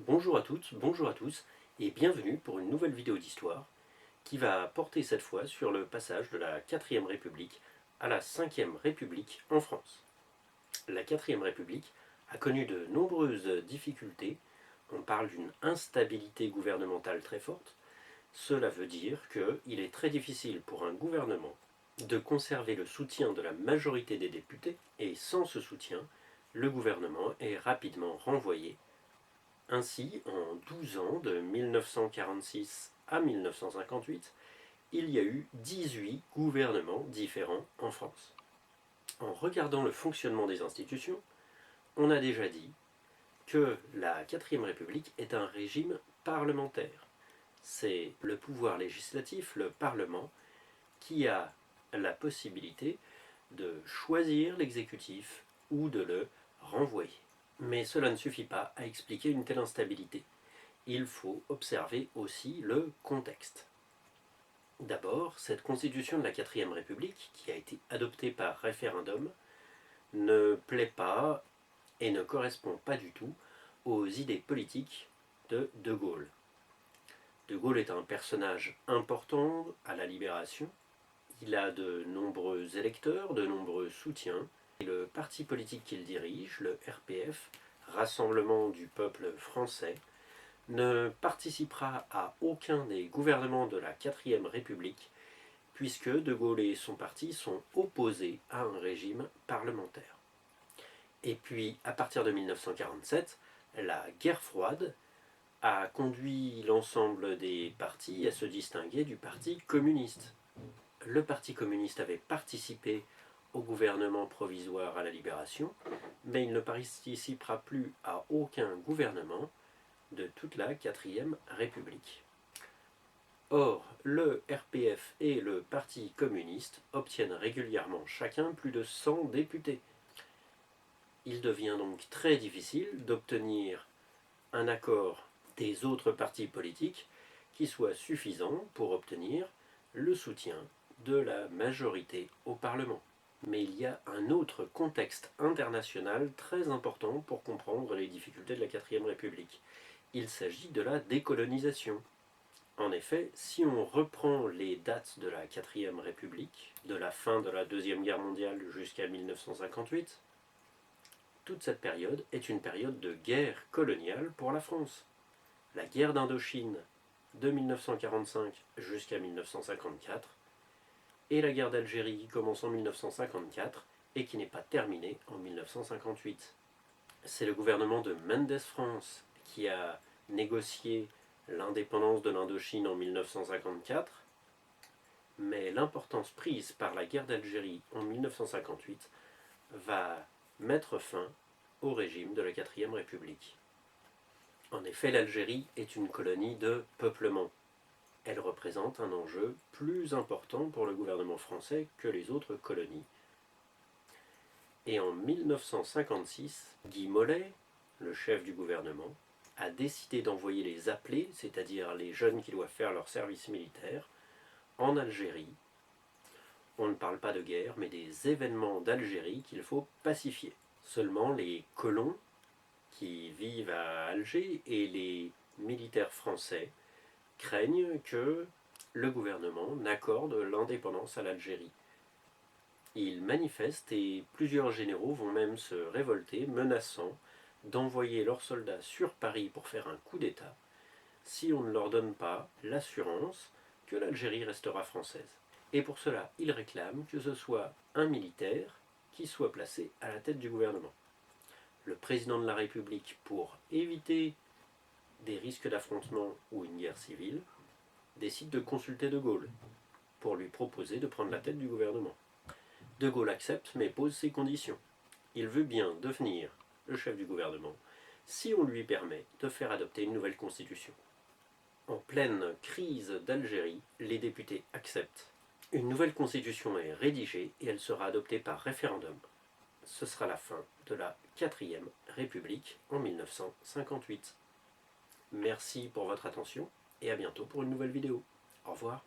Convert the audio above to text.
Bonjour à toutes, bonjour à tous, et bienvenue pour une nouvelle vidéo d'histoire qui va porter cette fois sur le passage de la 4ème République à la 5ème République en France. La 4ème République a connu de nombreuses difficultés. On parle d'une instabilité gouvernementale très forte. Cela veut dire qu'il est très difficile pour un gouvernement de conserver le soutien de la majorité des députés, et sans ce soutien, le gouvernement est rapidement renvoyé. Ainsi, en 12 ans, de 1946 à 1958, il y a eu 18 gouvernements différents en France. En regardant le fonctionnement des institutions, on a déjà dit que la 4ème République est un régime parlementaire. C'est le pouvoir législatif, le Parlement, qui a la possibilité de choisir l'exécutif ou de le renvoyer. Mais cela ne suffit pas à expliquer une telle instabilité. Il faut observer aussi le contexte. D'abord, cette constitution de la 4ème République, qui a été adoptée par référendum, ne plaît pas et ne correspond pas du tout aux idées politiques de De Gaulle. De Gaulle est un personnage important à la Libération. Il a de nombreux électeurs, de nombreux soutiens. Et le parti politique qu'il dirige, le RPF, Rassemblement du peuple français, ne participera à aucun des gouvernements de la 4ème République, puisque De Gaulle et son parti sont opposés à un régime parlementaire. Et puis, à partir de 1947, la guerre froide a conduit l'ensemble des partis à se distinguer du Parti communiste. Le Parti communiste avait participé au gouvernement provisoire à la Libération, mais il ne participera plus à aucun gouvernement de toute la 4ème République. Or, le RPF et le Parti communiste obtiennent régulièrement chacun plus de 100 députés. Il devient donc très difficile d'obtenir un accord des autres partis politiques qui soit suffisant pour obtenir le soutien de la majorité au Parlement. Mais il y a un autre contexte international très important pour comprendre les difficultés de la 4ème République. Il s'agit de la décolonisation. En effet, si on reprend les dates de la 4ème République, de la fin de la Deuxième Guerre mondiale jusqu'à 1958, toute cette période est une période de guerre coloniale pour la France. La guerre d'Indochine de 1945 jusqu'à 1954, et la guerre d'Algérie qui commence en 1954 et qui n'est pas terminée en 1958. C'est le gouvernement de Mendes France qui a négocié l'indépendance de l'Indochine en 1954, mais l'importance prise par la guerre d'Algérie en 1958 va mettre fin au régime de la 4ème République. En effet, l'Algérie est une colonie de peuplement. Elle représente un enjeu plus important pour le gouvernement français que les autres colonies. Et en 1956, Guy Mollet, le chef du gouvernement, a décidé d'envoyer les appelés, c'est-à-dire les jeunes qui doivent faire leur service militaire, en Algérie. On ne parle pas de guerre, mais des événements d'Algérie qu'il faut pacifier. Seulement les colons qui vivent à Alger et les militaires français craignent que le gouvernement n'accorde l'indépendance à l'Algérie. Ils manifestent et plusieurs généraux vont même se révolter, menaçant d'envoyer leurs soldats sur Paris pour faire un coup d'État si on ne leur donne pas l'assurance que l'Algérie restera française. Et pour cela, ils réclament que ce soit un militaire qui soit placé à la tête du gouvernement. Le président de la République, pour éviter des risques d'affrontement ou une guerre civile, décide de consulter De Gaulle pour lui proposer de prendre la tête du gouvernement. De Gaulle accepte mais pose ses conditions. Il veut bien devenir le chef du gouvernement si on lui permet de faire adopter une nouvelle constitution. En pleine crise d'Algérie, les députés acceptent. Une nouvelle constitution est rédigée et elle sera adoptée par référendum. Ce sera la fin de la 4ème République en 1958. Merci pour votre attention et à bientôt pour une nouvelle vidéo. Au revoir.